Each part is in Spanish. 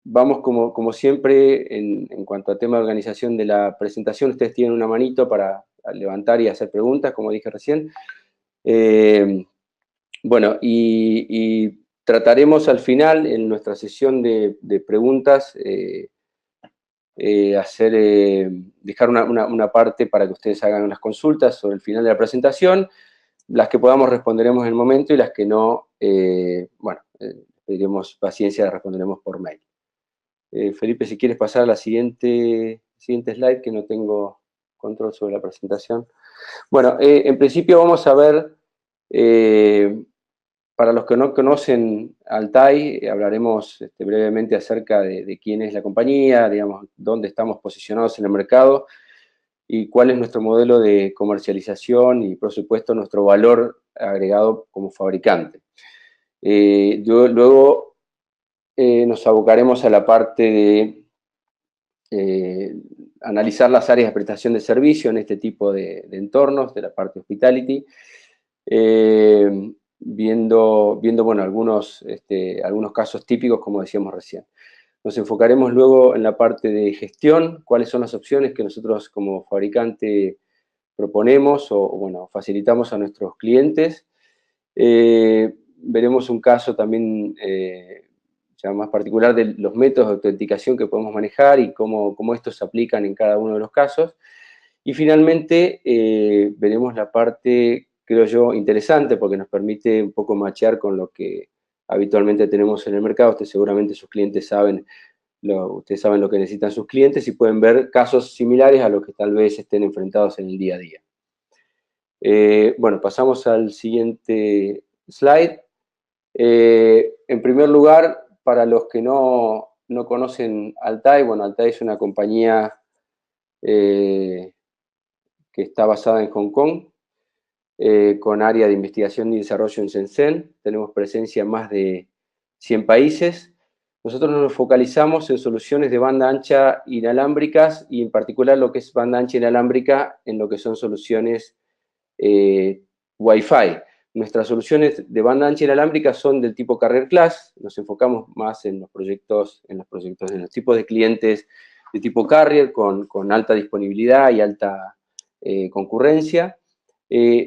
Vamos como siempre, en cuanto a tema de organización de la presentación, ustedes tienen una manito para levantar y hacer preguntas, como dije recién. Bueno, y trataremos al final, en nuestra sesión de preguntas, dejar una parte para que ustedes hagan unas consultas sobre el final de la presentación. Las que podamos responderemos en el momento y las que no, bueno, pediremos paciencia, responderemos por mail. Felipe, si quieres pasar a la siguiente slide, que no tengo control sobre la presentación. Bueno, en principio vamos a ver, para los que no conocen Altai, hablaremos brevemente acerca de quién es la compañía, digamos, dónde estamos posicionados en el mercado y cuál es nuestro modelo de comercialización y, por supuesto, nuestro valor agregado como fabricante. Luego nos abocaremos a la parte de analizar las áreas de prestación de servicio en este tipo de entornos, de la parte hospitality, viendo bueno, algunos casos típicos, como decíamos recién. Nos enfocaremos luego en la parte de gestión, cuáles son las opciones que nosotros como fabricante proponemos o bueno, facilitamos a nuestros clientes. Veremos un caso también ya más particular de los métodos de autenticación que podemos manejar y cómo estos se aplican en cada uno de los casos. Y finalmente veremos la parte, creo yo, interesante porque nos permite un poco machear con lo que habitualmente tenemos en el mercado. Seguramente sus clientes saben, ustedes saben lo que necesitan sus clientes y pueden ver casos similares a los que tal vez estén enfrentados en el día a día. Bueno, pasamos al siguiente slide. En primer lugar, para los que no conocen Altai, bueno, Altai es una compañía que está basada en Hong Kong, con área de investigación y desarrollo en Shenzhen. Tenemos presencia en más de 100 países. Nosotros nos focalizamos en soluciones de banda ancha inalámbricas y en particular lo que es banda ancha inalámbrica en lo que son soluciones Wi-Fi. Nuestras soluciones de banda ancha inalámbrica son del tipo Carrier Class. Nos enfocamos más en los tipos de clientes de tipo Carrier con alta disponibilidad y alta concurrencia.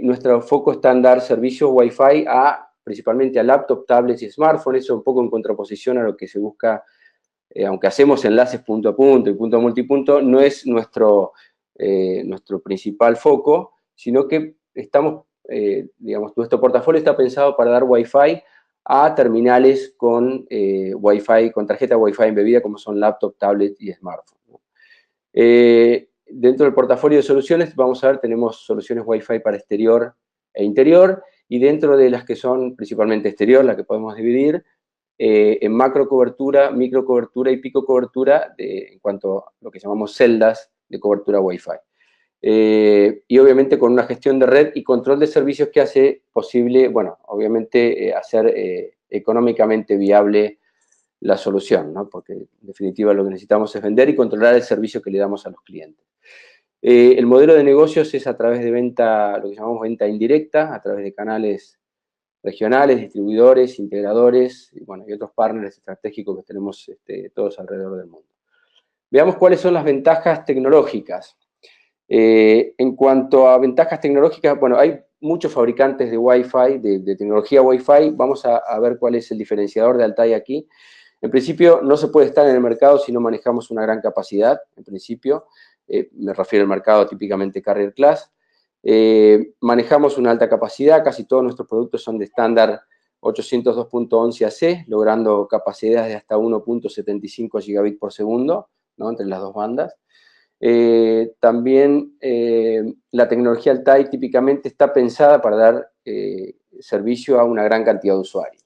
Nuestro foco está en dar servicios Wi-Fi principalmente a laptop, tablets y smartphones, eso un poco en contraposición a lo que se busca, aunque hacemos enlaces punto a punto y punto a multipunto, no es nuestro principal foco, sino que digamos, nuestro portafolio está pensado para dar Wi-Fi a terminales con Wi-Fi, con tarjeta Wi-Fi embebida, como son laptop, tablet y smartphone. Dentro del portafolio de soluciones, vamos a ver, tenemos soluciones Wi-Fi para exterior e interior, y dentro de las que son principalmente exterior, las que podemos dividir, en macro cobertura, micro cobertura y pico cobertura en cuanto a lo que llamamos celdas de cobertura Wi-Fi. Y obviamente con una gestión de red y control de servicios que hace posible, bueno, obviamente hacer económicamente viable la solución, ¿no? Porque en definitiva lo que necesitamos es vender y controlar el servicio que le damos a los clientes. El modelo de negocios es a través de venta, lo que llamamos venta indirecta, a través de canales regionales, distribuidores, integradores y, bueno, y otros partners estratégicos que tenemos todos alrededor del mundo. Veamos cuáles son las ventajas tecnológicas. En cuanto a ventajas tecnológicas, bueno, hay muchos fabricantes de Wi-Fi, de tecnología Wi-Fi. Vamos a ver cuál es el diferenciador de Altai aquí. En principio, no se puede estar en el mercado si no manejamos una gran capacidad, en principio. Me refiero al mercado típicamente Carrier Class. Manejamos una alta capacidad, casi todos nuestros productos son de estándar 802.11 AC, logrando capacidades de hasta 1.75 gigabits por segundo, ¿no? Entre las dos bandas. También la tecnología Altai típicamente está pensada para dar servicio a una gran cantidad de usuarios.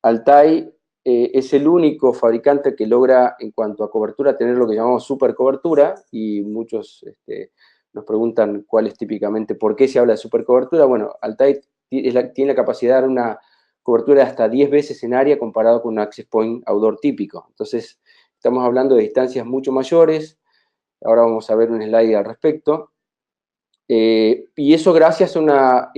Altai es el único fabricante que logra, en cuanto a cobertura, tener lo que llamamos super cobertura, y muchos nos preguntan cuál es típicamente, por qué se habla de super cobertura. Bueno, Altai tiene la capacidad de dar una cobertura de hasta 10 veces en área comparado con un access point outdoor típico. Entonces, estamos hablando de distancias mucho mayores. Ahora vamos a ver un slide al respecto. Y eso gracias a una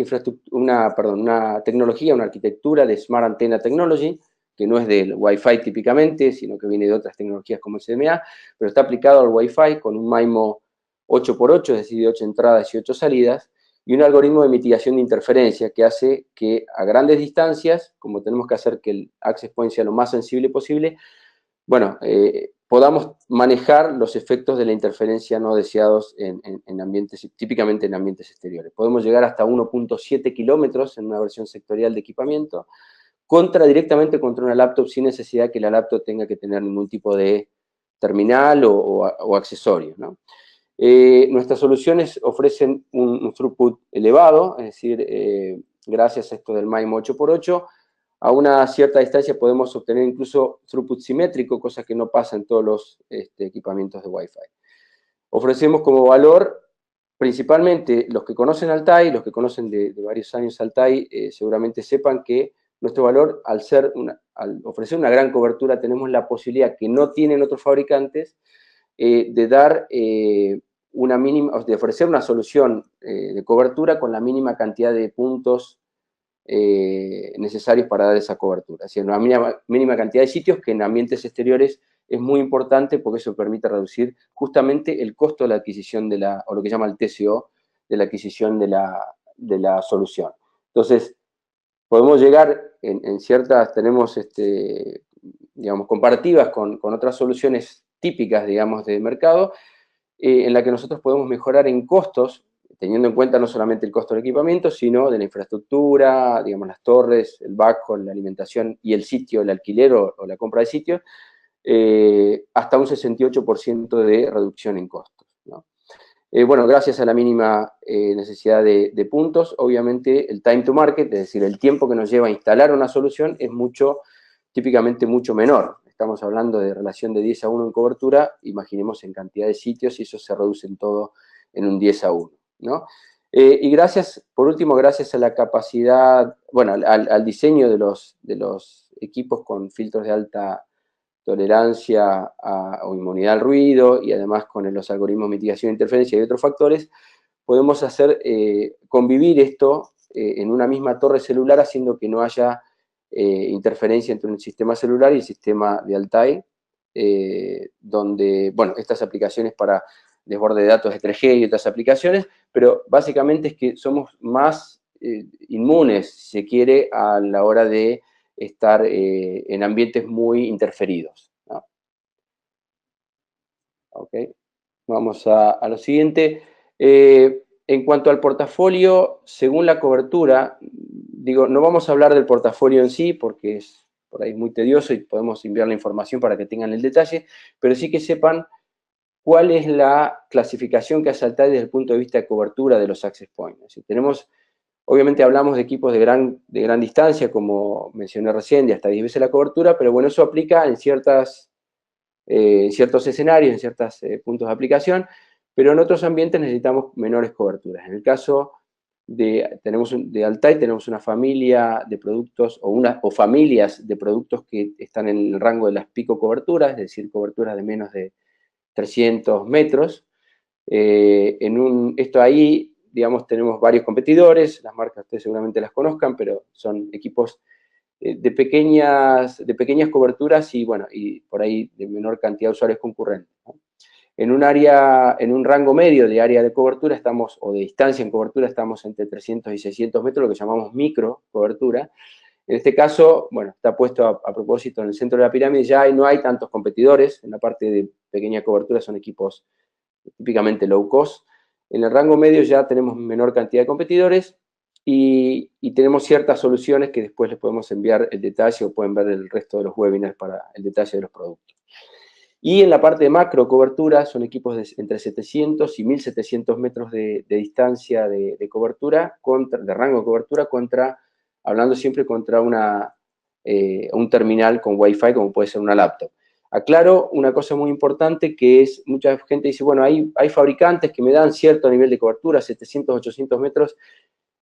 tecnología, una arquitectura de Smart Antenna Technology, que no es del Wi-Fi típicamente, sino que viene de otras tecnologías como el CDMA, pero está aplicado al Wi-Fi con un MIMO 8x8, es decir, de 8 entradas y 8 salidas, y un algoritmo de mitigación de interferencia que hace que a grandes distancias, como tenemos que hacer que el access point sea lo más sensible posible, bueno, podamos manejar los efectos de la interferencia no deseados en ambientes, típicamente en ambientes exteriores. Podemos llegar hasta 1.7 kilómetros en una versión sectorial de equipamiento, directamente contra una laptop sin necesidad que la laptop tenga que tener ningún tipo de terminal o accesorio, ¿no? Nuestras soluciones ofrecen un throughput elevado, es decir, gracias a esto del MIMO 8x8, a una cierta distancia podemos obtener incluso throughput simétrico, cosa que no pasa en todos los equipamientos de Wi-Fi. Ofrecemos como valor, principalmente los que conocen Altai, los que conocen de varios años Altai, seguramente sepan que nuestro valor, al ofrecer una gran cobertura, tenemos la posibilidad que no tienen otros fabricantes de dar de ofrecer una solución de cobertura con la mínima cantidad de puntos necesarios para dar esa cobertura. Es decir, una mínima cantidad de sitios que en ambientes exteriores es muy importante porque eso permite reducir justamente el costo de la adquisición o lo que llama el TCO, de la adquisición de la solución. Entonces, podemos llegar en ciertas, tenemos, digamos, comparativas con otras soluciones típicas, digamos, de mercado, en la que nosotros podemos mejorar en costos, teniendo en cuenta no solamente el costo del equipamiento, sino de la infraestructura, digamos, las torres, el backhaul, la alimentación y el sitio, el alquiler o la compra de sitios, hasta un 68% de reducción en costos, ¿no? Bueno, gracias a la mínima necesidad de puntos, obviamente el time to market, es decir, el tiempo que nos lleva a instalar una solución es típicamente mucho menor. Estamos hablando de relación de 10 a 1 en cobertura, imaginemos en cantidad de sitios y eso se reduce en todo en un 10 a 1, ¿no? Y por último, gracias a la capacidad, bueno, al diseño de los equipos con filtros de alta tolerancia o inmunidad al ruido y además con los algoritmos de mitigación de interferencia y otros factores, podemos hacer convivir esto en una misma torre celular haciendo que no haya interferencia entre un sistema celular y el sistema de Altai, donde, bueno, estas aplicaciones para desborde de datos de 3G y otras aplicaciones, pero básicamente es que somos más inmunes, si se quiere, a la hora de estar en ambientes muy interferidos, ¿no? Ok, vamos a lo siguiente. En cuanto al portafolio, según la cobertura, digo, no vamos a hablar del portafolio en sí, porque es por ahí muy tedioso y podemos enviar la información para que tengan el detalle, pero sí que sepan cuál es la clasificación que hace Altai desde el punto de vista de cobertura de los access points. Es decir, obviamente hablamos de equipos de gran distancia, como mencioné recién, de hasta 10 veces la cobertura, pero bueno, eso aplica en ciertos escenarios, en ciertos puntos de aplicación, pero en otros ambientes necesitamos menores coberturas. En el caso de Altai tenemos una familia de productos o familias de productos que están en el rango de las pico coberturas, es decir, coberturas de menos de 300 metros. Esto ahí, digamos, tenemos varios competidores, las marcas ustedes seguramente las conozcan, pero son equipos de pequeñas coberturas y, bueno, y por ahí de menor cantidad de usuarios concurrentes, ¿no? En un rango medio de área de cobertura o de distancia en cobertura estamos entre 300 y 600 metros, lo que llamamos micro cobertura. En este caso, bueno, está puesto a propósito en el centro de la pirámide, no hay tantos competidores, en la parte de pequeña cobertura son equipos típicamente low cost. En el rango medio ya tenemos menor cantidad de competidores y tenemos ciertas soluciones que después les podemos enviar el detalle o pueden ver el resto de los webinars para el detalle de los productos. Y en la parte de macro cobertura son equipos entre 700 y 1700 metros de distancia de cobertura, de rango de cobertura, hablando siempre contra un terminal con Wi-Fi como puede ser una laptop. Aclaro una cosa muy importante que es, mucha gente dice, bueno, hay fabricantes que me dan cierto nivel de cobertura, 700, 800 metros,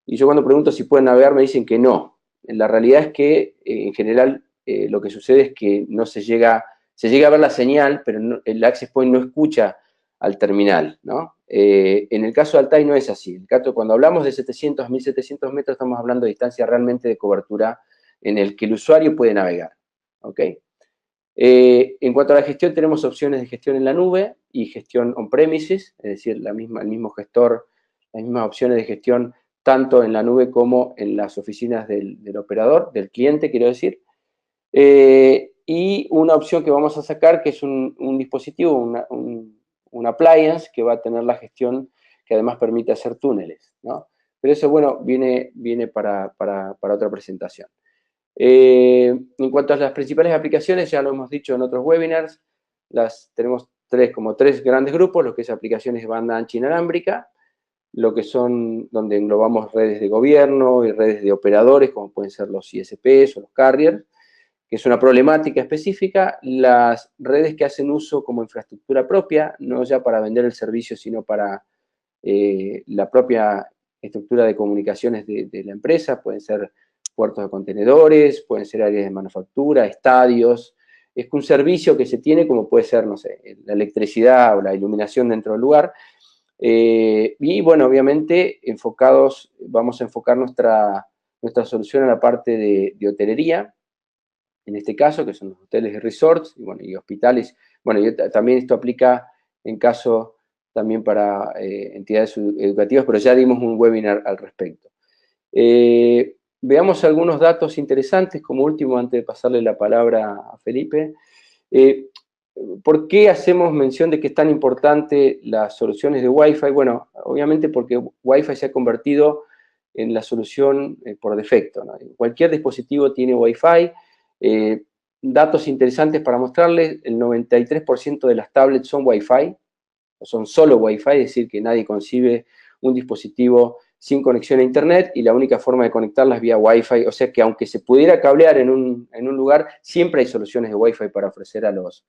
y yo cuando pregunto si pueden navegar me dicen que no. La realidad es que en general lo que sucede es que no se llega a ver la señal, pero el access point no escucha al terminal, ¿no? En el caso de Altai no es así. Cuando hablamos de 700 a 1700 metros estamos hablando de distancia realmente de cobertura en el que el usuario puede navegar. ¿ok? En cuanto a la gestión, tenemos opciones de gestión en la nube y gestión on-premises, es decir, el mismo gestor, las mismas opciones de gestión tanto en la nube como en las oficinas del operador, del cliente, quiero decir. Y una opción que vamos a sacar, que es un dispositivo, un appliance, que va a tener la gestión que además permite hacer túneles, ¿no? Pero eso, bueno, viene para otra presentación. En cuanto a las principales aplicaciones, ya lo hemos dicho en otros webinars, tenemos tres grandes grupos, lo que es aplicaciones de banda ancha inalámbrica, lo que son donde englobamos redes de gobierno y redes de operadores, como pueden ser los ISPs o los carriers, que es una problemática específica, las redes que hacen uso como infraestructura propia, no ya para vender el servicio, sino para la propia estructura de comunicaciones de la empresa, pueden ser puertos de contenedores, pueden ser áreas de manufactura, estadios. Es un servicio que se tiene como puede ser, no sé, la electricidad o la iluminación dentro del lugar. Y bueno, obviamente vamos a enfocar nuestra solución a la parte de hotelería, en este caso, que son los hoteles y resorts, y, bueno, y hospitales. Bueno, también esto aplica en caso también para entidades educativas, pero ya dimos un webinar al respecto. Veamos algunos datos interesantes, como último, antes de pasarle la palabra a Felipe. ¿Por qué hacemos mención de que es tan importante las soluciones de Wi-Fi? Bueno, obviamente porque Wi-Fi se ha convertido en la solución por defecto, ¿no? Cualquier dispositivo tiene Wi-Fi. Datos interesantes para mostrarles, el 93% de las tablets son Wi-Fi, o son solo Wi-Fi, es decir, que nadie concibe un dispositivo sin conexión a Internet y la única forma de conectarlas es vía Wi-Fi, o sea que aunque se pudiera cablear en un lugar, siempre hay soluciones de Wi-Fi para ofrecer a los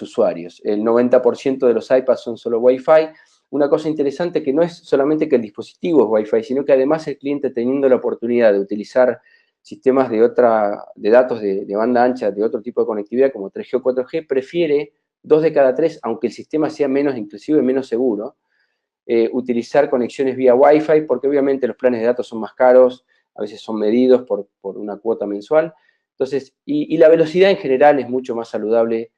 usuarios. El 90% de los iPads son solo Wi-Fi. Una cosa interesante que no es solamente que el dispositivo es Wi-Fi, sino que además el cliente, teniendo la oportunidad de utilizar sistemas de datos de banda ancha, de otro tipo de conectividad como 3G o 4G, prefiere 2 de cada 3, aunque el sistema sea inclusive menos seguro, utilizar conexiones vía Wi-Fi, porque obviamente los planes de datos son más caros, a veces son medidos por una cuota mensual. Entonces, y la velocidad en general es mucho más saludable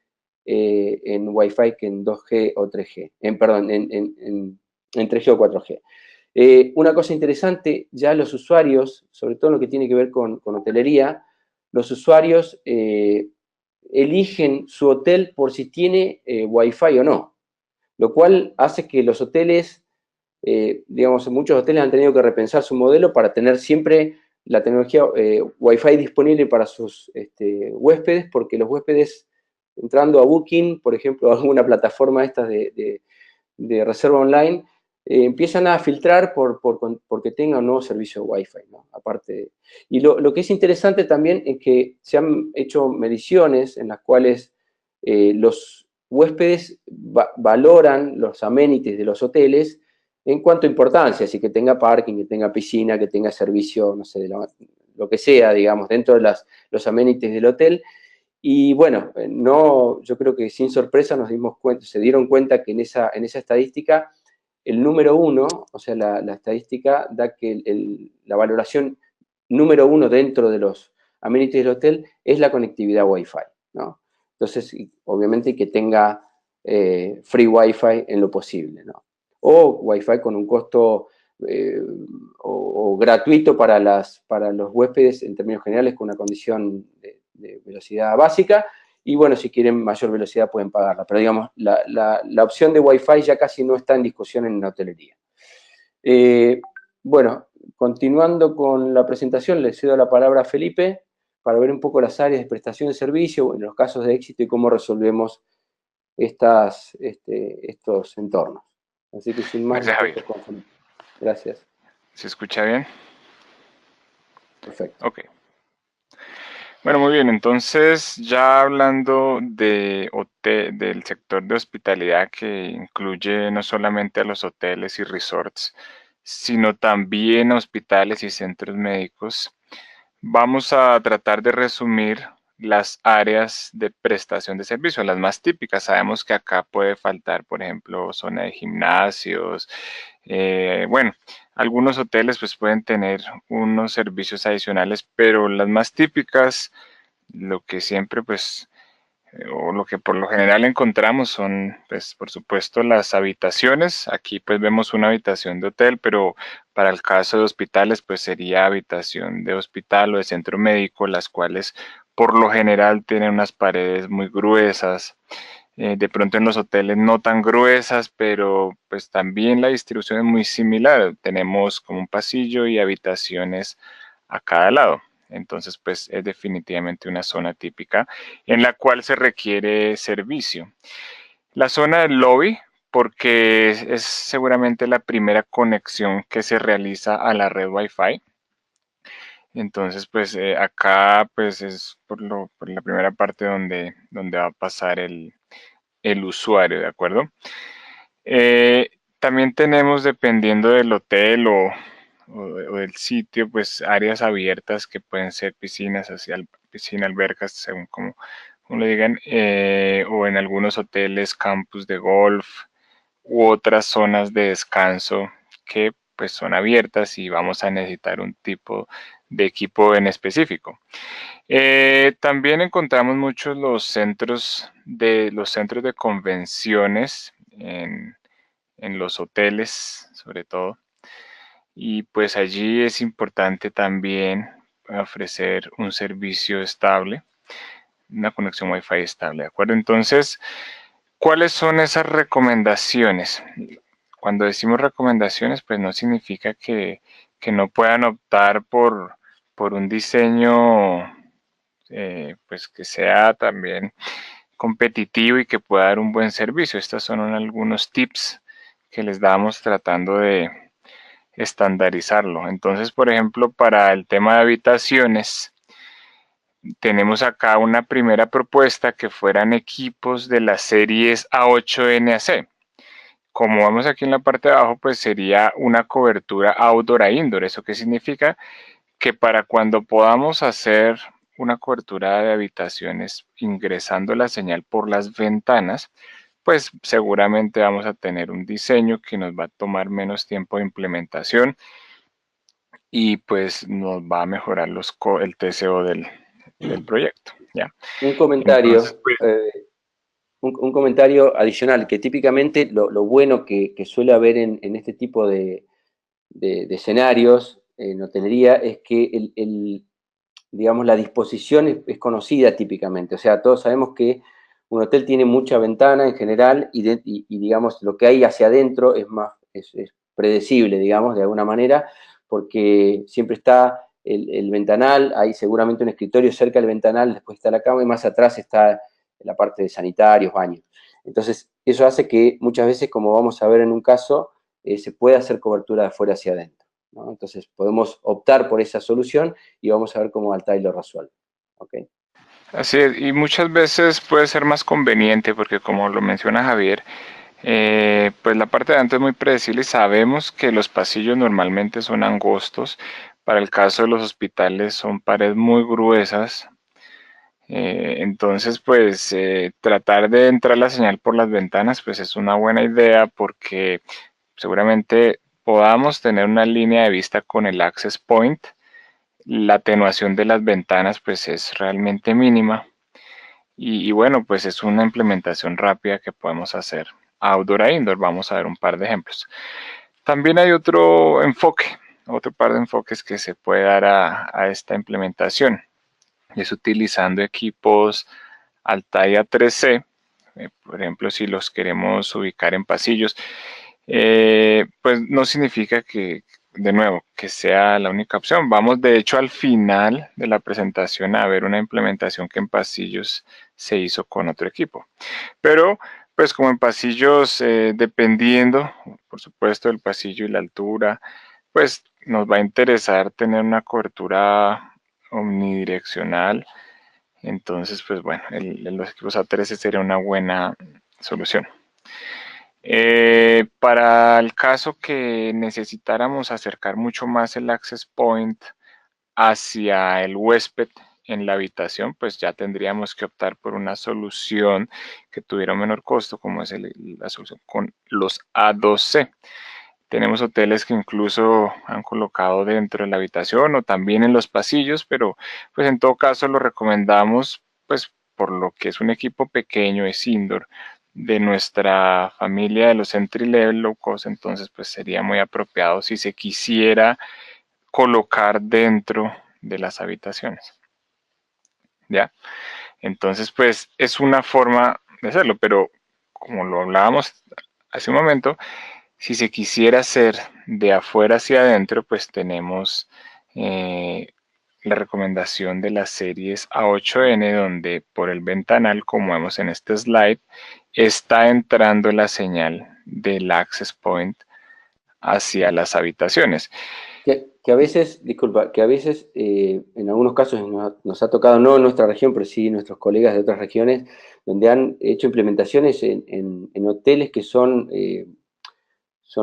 en Wi-Fi que en 2G o 3G, en 3G o 4G. Una cosa interesante, ya los usuarios, sobre todo en lo que tiene que ver con hotelería, los usuarios eligen su hotel por si tiene Wi-Fi o no, lo cual hace que los hoteles, digamos, muchos hoteles han tenido que repensar su modelo para tener siempre la tecnología Wi-Fi disponible para sus huéspedes, porque los huéspedes, entrando a Booking, por ejemplo, a alguna plataforma estas de reserva online, empiezan a filtrar porque tengan un nuevo servicio de Wi-Fi, ¿no? Aparte. Y lo que es interesante también es que se han hecho mediciones en las cuales los huéspedes valoran los amenities de los hoteles en cuanto a importancia, así que tenga parking, que tenga piscina, que tenga servicio, no sé, lo que sea, digamos, dentro de los amenities del hotel. Y bueno, yo creo que sin sorpresa se dieron cuenta que en esa estadística, el número uno, o sea, la estadística da que la valoración número uno dentro de los amenities del hotel es la conectividad Wi-Fi, ¿no? Entonces, obviamente que tenga free Wi-Fi en lo posible, ¿no? O Wi-Fi con un costo o gratuito para los huéspedes en términos generales con una condición de velocidad básica, y bueno, si quieren mayor velocidad pueden pagarla, pero digamos, la opción de Wi-Fi ya casi no está en discusión en la hotelería. Bueno, continuando con la presentación, le cedo la palabra a Felipe para ver un poco las áreas de prestación de servicio, en los casos de éxito y cómo resolvemos estos entornos. Así que sin más, Gracias, Javier. con Felipe. Gracias. ¿Se escucha bien? Perfecto. Ok. Bueno, muy bien. Entonces, ya hablando del sector de hospitalidad, que incluye no solamente a los hoteles y resorts, sino también hospitales y centros médicos, vamos a tratar de resumir las áreas de prestación de servicio, las más típicas. Sabemos que acá puede faltar, por ejemplo, zona de gimnasios. Bueno, algunos hoteles pues pueden tener unos servicios adicionales, pero las más típicas Lo que siempre, pues, o lo que por lo general encontramos son, pues, por supuesto, las habitaciones. Aquí, pues, vemos una habitación de hotel, pero para el caso de hospitales, pues, sería habitación de hospital o de centro médico, las cuales, por lo general, tienen unas paredes muy gruesas. De pronto en los hoteles no tan gruesas, pero pues también la distribución es muy similar. Tenemos como un pasillo y habitaciones a cada lado. Entonces, pues es definitivamente una zona típica en la cual se requiere servicio. La zona del lobby, porque es seguramente la primera conexión que se realiza a la red Wi-Fi. Entonces, pues acá pues es por la primera parte donde va a pasar el usuario, ¿de acuerdo? Eh, También tenemos, dependiendo del hotel o del sitio, pues áreas abiertas que pueden ser piscinas, piscina, albercas, según como le digan, o en algunos hoteles, campus de golf u otras zonas de descanso que pues son abiertas y vamos a necesitar un tipo de equipo en específico. También encontramos muchos los centros de convenciones en los hoteles, sobre todo. Y pues allí es importante también ofrecer un servicio estable, una conexión Wi-Fi estable, ¿de acuerdo? Entonces, ¿cuáles son esas recomendaciones? Cuando decimos recomendaciones, pues no significa que no puedan optar por un diseño pues que sea también competitivo y que pueda dar un buen servicio. Estos son algunos tips que les damos tratando de estandarizarlo. Entonces, por ejemplo, para el tema de habitaciones, tenemos acá una primera propuesta que fueran equipos de las series A8NAC. Como vemos aquí en la parte de abajo, pues sería una cobertura outdoor a indoor. ¿Eso qué significa? Que para cuando podamos hacer una cobertura de habitaciones ingresando la señal por las ventanas, pues seguramente vamos a tener un diseño que nos va a tomar menos tiempo de implementación y pues nos va a mejorar el TCO del proyecto, ¿ya? Un Entonces, comentario, pues, un comentario adicional, que típicamente lo bueno que suele haber en este tipo de escenarios en hotelería es que digamos, la disposición es conocida típicamente. O sea, todos sabemos que un hotel tiene mucha ventana en general y, digamos, lo que hay hacia adentro es predecible, digamos, de alguna manera, porque siempre está el ventanal, hay seguramente un escritorio cerca del ventanal, después está la cama y más atrás está la parte de sanitarios, baños. Entonces, eso hace que muchas veces, como vamos a ver en un caso, se pueda hacer cobertura de afuera hacia adentro, ¿no? Entonces, podemos optar por esa solución y vamos a ver cómo Altai lo resuelve. ¿Okay? así es, y muchas veces puede ser más conveniente porque como lo menciona Javier, pues la parte de adentro es muy predecible y sabemos que los pasillos normalmente son angostos. Para el caso de los hospitales son paredes muy gruesas. Entonces, pues tratar de entrar la señal por las ventanas, pues es una buena idea porque seguramente podamos tener una línea de vista con el access point. La atenuación de las ventanas, pues es realmente mínima. Y bueno, pues es una implementación rápida que podemos hacer outdoor a indoor. Vamos a ver un par de ejemplos. También hay otro par de enfoques que se puede dar a esta implementación. Y es utilizando equipos Altaya 3C, por ejemplo, si los queremos ubicar en pasillos, pues no significa que, de nuevo, que sea la única opción. Vamos, de hecho, al final de la presentación a ver una implementación que en pasillos se hizo con otro equipo. Pero, pues como en pasillos, dependiendo, por supuesto, del pasillo y la altura, pues nos va a interesar tener una cobertura omnidireccional. Entonces, pues bueno, los equipos A13 sería una buena solución. Para el caso que necesitáramos acercar mucho más el access point hacia el huésped en la habitación, pues ya tendríamos que optar por una solución que tuviera un menor costo, como es la solución con los A2C. Tenemos hoteles que incluso han colocado dentro de la habitación o también en los pasillos, pero pues en todo caso lo recomendamos pues por lo que es un equipo pequeño, es indoor, de nuestra familia de los entry level low cost, entonces pues sería muy apropiado si se quisiera colocar dentro de las habitaciones. ¿Ya? Entonces, pues es una forma de hacerlo, pero como lo hablábamos hace un momento, si se quisiera hacer de afuera hacia adentro, pues tenemos la recomendación de las series A8N, donde por el ventanal, como vemos en este slide, está entrando la señal del access point hacia las habitaciones. Que a veces, disculpa, que a veces en algunos casos nos ha tocado, no en nuestra región, pero sí nuestros colegas de otras regiones, donde han hecho implementaciones en hoteles que son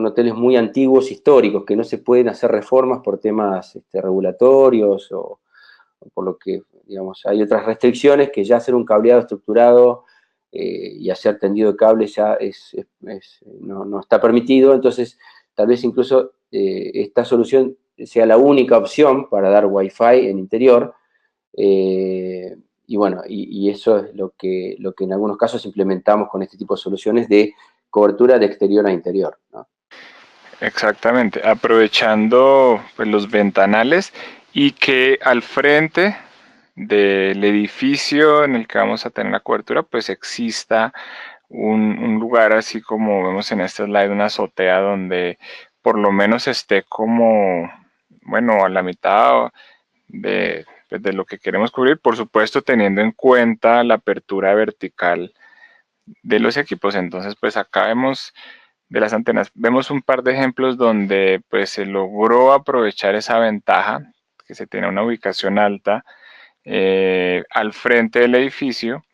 hoteles muy antiguos, históricos, que no se pueden hacer reformas por temas regulatorios o por lo que, digamos, hay otras restricciones que ya hacer un cableado estructurado y hacer tendido de cable ya no está permitido, entonces tal vez incluso esta solución sea la única opción para dar Wi-Fi en interior, y bueno, y eso es lo que en algunos casos implementamos con este tipo de soluciones de cobertura de exterior a interior, ¿no? Exactamente, aprovechando pues, los ventanales y que al frente del edificio en el que vamos a tener la cobertura, pues exista un lugar así como vemos en este slide, una azotea donde por lo menos esté como, bueno, a la mitad pues, de lo que queremos cubrir, por supuesto teniendo en cuenta la apertura vertical de los equipos. Entonces, pues acá vemos de las antenas, vemos un par de ejemplos donde pues se logró aprovechar esa ventaja, que se tiene una ubicación alta al frente del edificio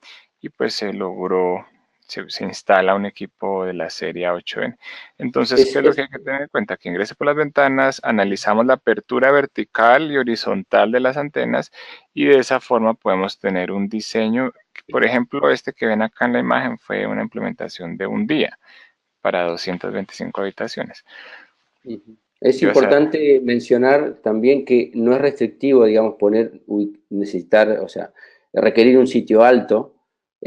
y pues se logró, se instala un equipo de la serie A8N. Entonces, Es, ¿qué es lo que es, hay que tener en cuenta? Que ingrese por las ventanas, analizamos la apertura vertical y horizontal de las antenas y de esa forma podemos tener un diseño. Por ejemplo, este que ven acá en la imagen fue una implementación de un día para 225 habitaciones. es O sea, importante mencionar también que no es restrictivo, digamos, necesitar, o sea, requerir un sitio alto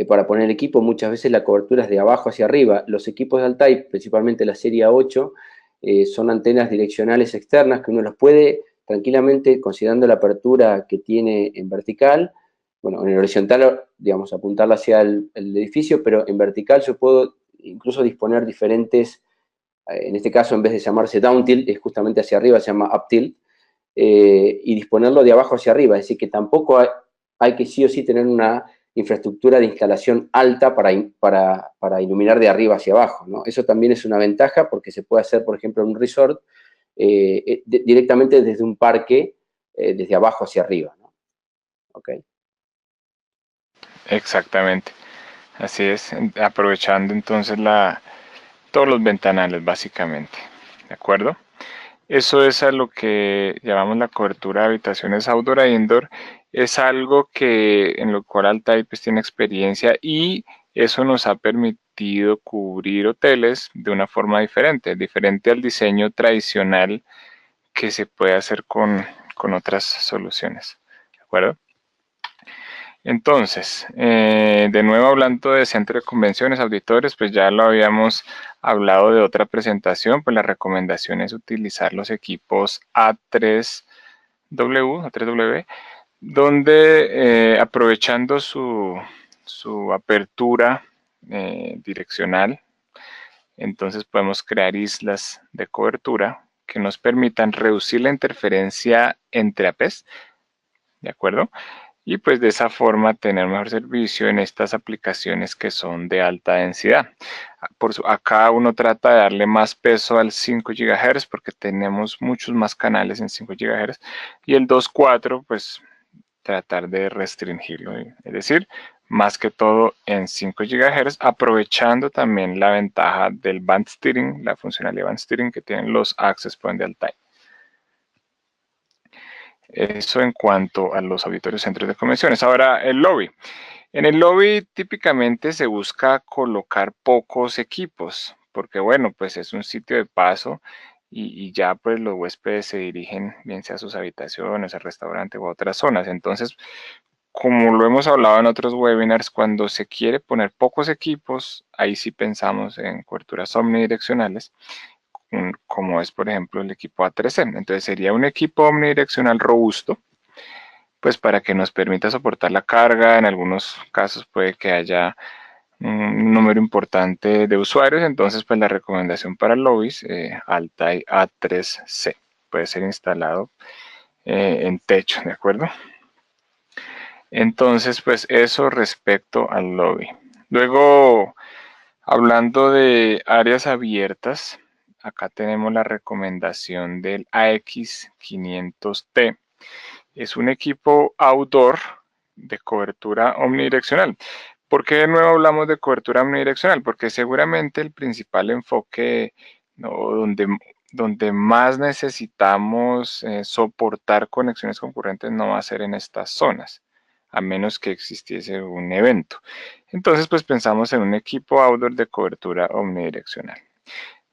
para poner el equipo. Muchas veces la cobertura es de abajo hacia arriba. Los equipos de Altai, principalmente la serie A8, son antenas direccionales externas que uno los puede tranquilamente, considerando la apertura que tiene en vertical, bueno, en el horizontal, digamos, apuntarla hacia el edificio, pero en vertical yo puedo incluso disponer diferentes, en este caso en vez de llamarse down tilt, es justamente hacia arriba, se llama up tilt, y disponerlo de abajo hacia arriba, es decir, que tampoco hay que sí o sí tener una infraestructura de instalación alta para iluminar de arriba hacia abajo, ¿no? Eso también es una ventaja porque se puede hacer, por ejemplo, en un resort directamente desde un parque, desde abajo hacia arriba, ¿no? Okay. exactamente. Así es, aprovechando entonces todos los ventanales básicamente. ¿De acuerdo? Eso es a lo que llamamos la cobertura de habitaciones outdoor a indoor. Es algo que en lo cual Altai pues, tiene experiencia y eso nos ha permitido cubrir hoteles de una forma diferente, diferente al diseño tradicional que se puede hacer con otras soluciones. ¿De acuerdo? Entonces, de nuevo hablando de centro de convenciones, auditores, pues ya lo habíamos hablado de otra presentación, pues la recomendación es utilizar los equipos A3W, donde aprovechando su apertura direccional, entonces podemos crear islas de cobertura que nos permitan reducir la interferencia entre APs, ¿de acuerdo? Y pues de esa forma tener mejor servicio en estas aplicaciones que son de alta densidad. Acá uno trata de darle más peso al 5 GHz porque tenemos muchos más canales en 5 GHz y el 2.4 pues tratar de restringirlo, es decir, más que todo en 5 GHz, aprovechando también la ventaja del band steering, la funcionalidad band steering que tienen los access point de Altai. Eso en cuanto a los auditorios centros de convenciones. Ahora, el lobby. En el lobby típicamente se busca colocar pocos equipos, porque bueno, pues es un sitio de paso y ya pues los huéspedes se dirigen bien sea a sus habitaciones, al restaurante o a otras zonas. Entonces, como lo hemos hablado en otros webinars, cuando se quiere poner pocos equipos, ahí sí pensamos en coberturas omnidireccionales, como es por ejemplo el equipo A3C. Entonces sería un equipo omnidireccional robusto, pues para que nos permita soportar la carga. En algunos casos puede que haya un número importante de usuarios, entonces pues la recomendación para lobbies, Altai A3C, puede ser instalado en techo, ¿de acuerdo? Entonces pues eso respecto al lobby. Luego, hablando de áreas abiertas, acá tenemos la recomendación del AX500T. Es un equipo outdoor de cobertura omnidireccional. ¿Por qué de nuevo hablamos de cobertura omnidireccional? Porque seguramente el principal enfoque, ¿no?, donde más necesitamos soportar conexiones concurrentes no va a ser en estas zonas, a menos que existiese un evento. Entonces, pues pensamos en un equipo outdoor de cobertura omnidireccional.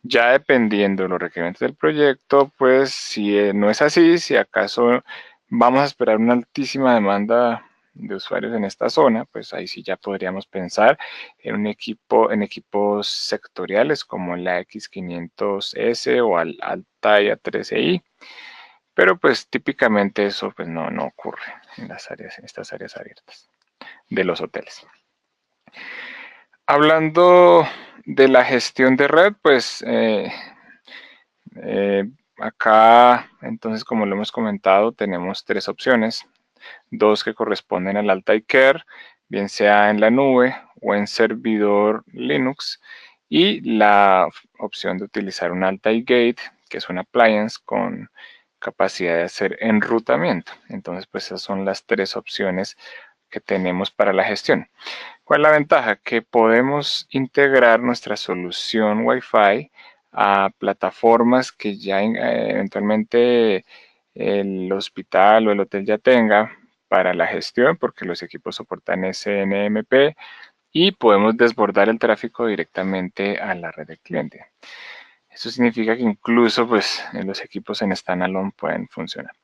Ya dependiendo de los requerimientos del proyecto, pues si no es así, si acaso vamos a esperar una altísima demanda de usuarios en esta zona, pues ahí sí ya podríamos pensar en un equipo, en equipos sectoriales como la X500S o Altai A13i, pero pues típicamente eso pues no ocurre en las áreas, en estas áreas abiertas de los hoteles. Hablando de la gestión de red, pues acá, entonces, como lo hemos comentado, tenemos tres opciones, dos que corresponden al Altai Care, bien sea en la nube o en servidor Linux, y la opción de utilizar un Altai Gate, que es un appliance con capacidad de hacer enrutamiento. Entonces, pues esas son las tres opciones que tenemos para la gestión. ¿Cuál es la ventaja? Que podemos integrar nuestra solución Wi-Fi a plataformas que ya eventualmente el hospital o el hotel ya tenga para la gestión, porque los equipos soportan SNMP, y podemos desbordar el tráfico directamente a la red del cliente. Eso significa que incluso pues, los equipos en standalone pueden funcionar.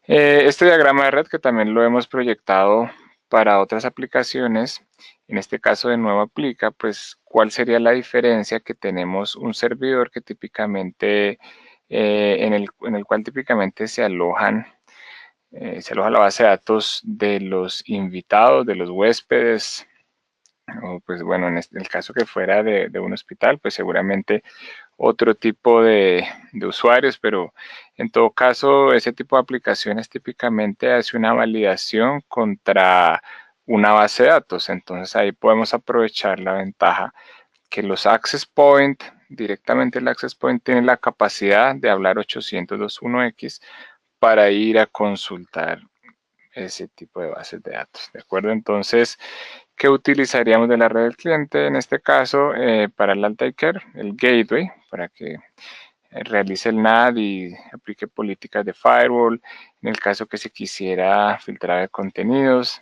Este diagrama de red, que también lo hemos proyectado para otras aplicaciones, en este caso de nuevo aplica, pues cuál sería la diferencia que tenemos un servidor que típicamente, en el cual típicamente se aloja la base de datos de los invitados, de los huéspedes, o pues bueno, en el caso que fuera de un hospital, pues seguramente otro tipo de usuarios, pero en todo caso, ese tipo de aplicaciones típicamente hace una validación contra una base de datos. Entonces ahí podemos aprovechar la ventaja que los access point, directamente el access point tiene la capacidad de hablar 802.1x para ir a consultar ese tipo de bases de datos, ¿de acuerdo? Entonces, ¿qué utilizaríamos de la red del cliente? En este caso, para el Altai Care, el gateway, para que realice el NAT y aplique políticas de firewall, en el caso que se quisiera filtrar de contenidos,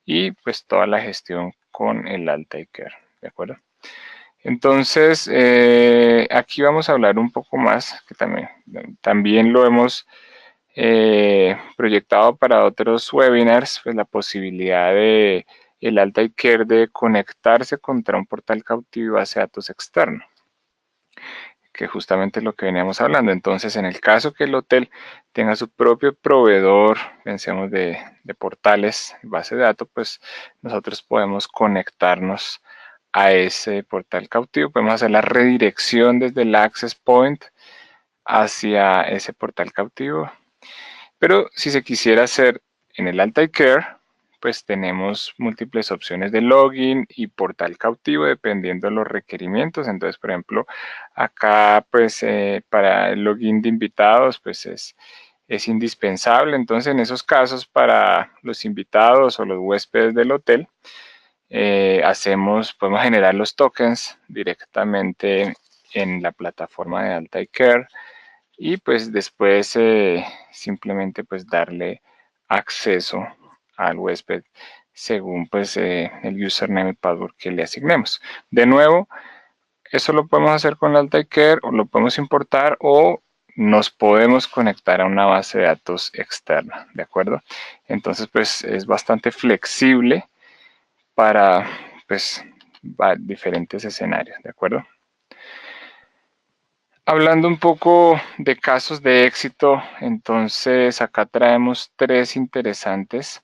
y pues toda la gestión con el Altai Care, ¿de acuerdo? Entonces, aquí vamos a hablar un poco más, que también lo hemos proyectado para otros webinars, pues la posibilidad de el Altai Care de conectarse contra un portal cautivo y base de datos externo, que justamente es lo que veníamos hablando. Entonces, en el caso que el hotel tenga su propio proveedor, pensemos de portales, base de datos, pues nosotros podemos conectarnos a ese portal cautivo, podemos hacer la redirección desde el access point hacia ese portal cautivo. Pero si se quisiera hacer en el Altai Care, pues tenemos múltiples opciones de login y portal cautivo dependiendo de los requerimientos. Entonces, por ejemplo, acá pues para el login de invitados pues es indispensable. Entonces, en esos casos para los invitados o los huéspedes del hotel, podemos generar los tokens directamente en la plataforma de Altai Care y pues después simplemente pues darle acceso al huésped según pues el username y password que le asignemos. De nuevo, Eso lo podemos hacer con Altaicare o lo podemos importar o nos podemos conectar a una base de datos externa, ¿de acuerdo? Entonces, pues es bastante flexible para, pues, diferentes escenarios, ¿de acuerdo? Hablando un poco de casos de éxito, entonces acá traemos 3 interesantes.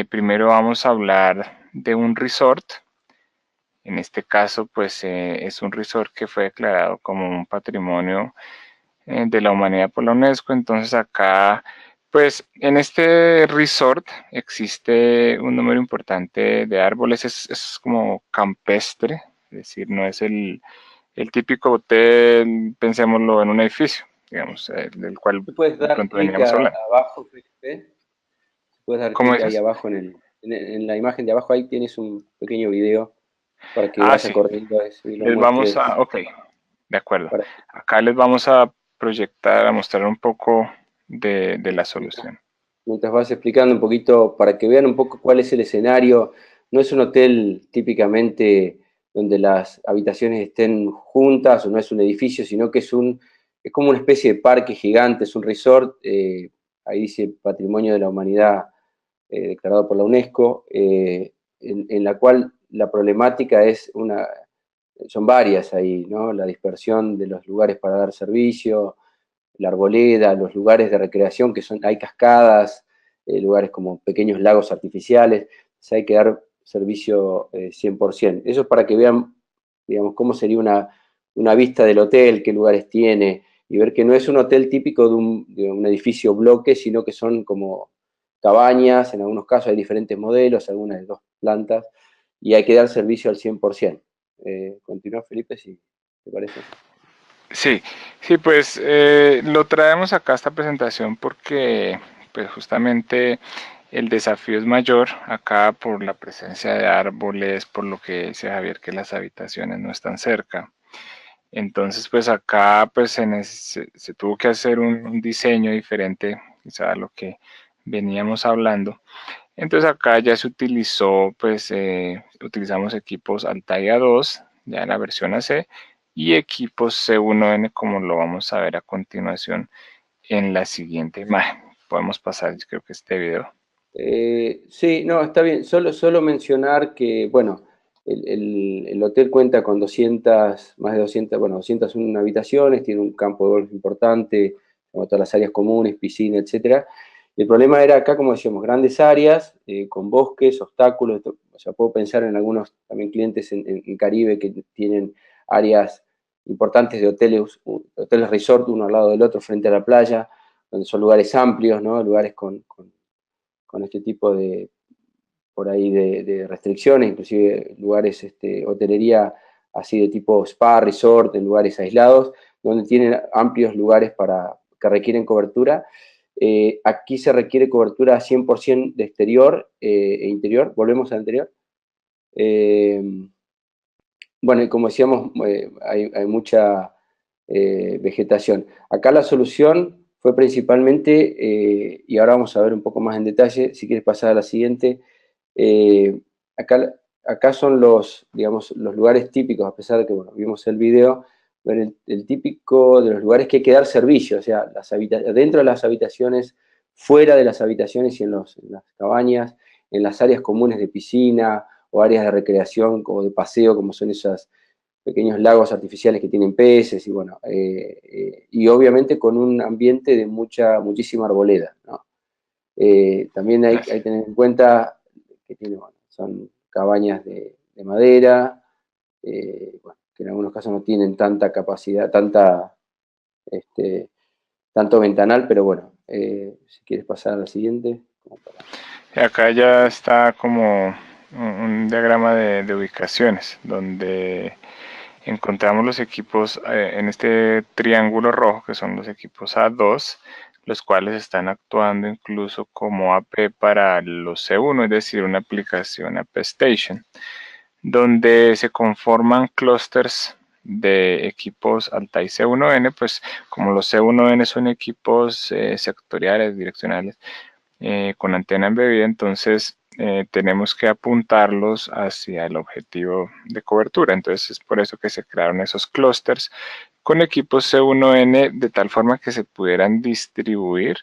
Primero vamos a hablar de un resort. En este caso, pues es un resort que fue declarado como un patrimonio de la humanidad por la UNESCO. Entonces acá, pues en este resort existe un número importante de árboles, es como campestre, es decir, no es el típico hotel, pensémoslo en un edificio, digamos, del cual ¿Tú puedes de dar pronto clic veníamos hablando. abajo, Felipe? Puedes dar ¿Cómo clic ahí dices? abajo en la imagen de abajo, ahí tienes un pequeño video para que Ah, vaya sí, corriendo eso y lo les vamos a, muestres. ok, de acuerdo. Para, Acá les vamos a proyectar, a mostrar un poco de la mientras, solución. mientras vas explicando un poquito, para que vean un poco cuál es el escenario. No es un hotel típicamente donde las habitaciones estén juntas, o no es un edificio, sino que es como una especie de parque gigante, es un resort, ahí dice Patrimonio de la Humanidad, declarado por la UNESCO, en la cual la problemática son varias ahí, ¿no? La dispersión de los lugares para dar servicio, la arboleda, los lugares de recreación, hay cascadas, lugares como pequeños lagos artificiales, hay que dar servicio 100%. Eso es para que vean, digamos, cómo sería una vista del hotel, qué lugares tiene, y ver que no es un hotel típico de un edificio bloque, sino que son como cabañas, en algunos casos hay diferentes modelos, algunas de 2 plantas, y hay que dar servicio al 100%. Continúa, Felipe, si te parece. Sí, sí, pues lo traemos acá a esta presentación porque pues justamente el desafío es mayor acá por la presencia de árboles, por lo que dice Javier que las habitaciones no están cerca. Entonces pues acá pues se tuvo que hacer un diseño diferente, quizá a lo que veníamos hablando. Entonces acá ya se utilizó, pues utilizamos equipos Altair 2, ya en la versión AC, y equipos C1N como lo vamos a ver a continuación en la siguiente imagen. Podemos pasar, yo creo que este video. Sí, no, está bien. Solo mencionar que, bueno, el hotel cuenta con 200, más de 200, bueno, 201 habitaciones, tiene un campo de golf importante, como todas las áreas comunes, piscina, etcétera. El problema era acá, como decíamos, grandes áreas, con bosques, obstáculos. O sea, puedo pensar en algunos también clientes en Caribe que tienen áreas importantes de hoteles resort, uno al lado del otro, frente a la playa, donde son lugares amplios, ¿no? Lugares con este tipo por ahí de restricciones, inclusive lugares, hotelería así de tipo spa, resort, en lugares aislados, donde tienen amplios lugares que requieren cobertura. Aquí se requiere cobertura 100% de exterior e interior. Volvemos al anterior. Eh, bueno, y como decíamos, hay mucha vegetación. Acá la solución fue principalmente, y ahora vamos a ver un poco más en detalle, si quieres pasar a la siguiente, eh, acá son digamos, los lugares típicos, a pesar de que, bueno, vimos el video, pero el típico de los lugares que hay que dar servicio, o sea, dentro de las habitaciones, fuera de las habitaciones y en las cabañas, en las áreas comunes de piscina o áreas de recreación o de paseo, como son esos pequeños lagos artificiales que tienen peces, y bueno, y obviamente con un ambiente de muchísima arboleda, ¿no? También hay que tener en cuenta que bueno, son cabañas de madera, bueno, que en algunos casos no tienen tanta capacidad, este, tanto ventanal, pero bueno, si quieres pasar a la siguiente. Acá ya está como un diagrama de ubicaciones donde encontramos los equipos en este triángulo rojo, que son los equipos A2, los cuales están actuando incluso como AP para los C1, es decir, una aplicación AP Station, donde se conforman clústeres de equipos Altai C1N, pues como los C1N son equipos sectoriales, direccionales, con antena embebida, entonces tenemos que apuntarlos hacia el objetivo de cobertura. Entonces es por eso que se crearon esos clústeres con equipos C1N de tal forma que se pudieran distribuir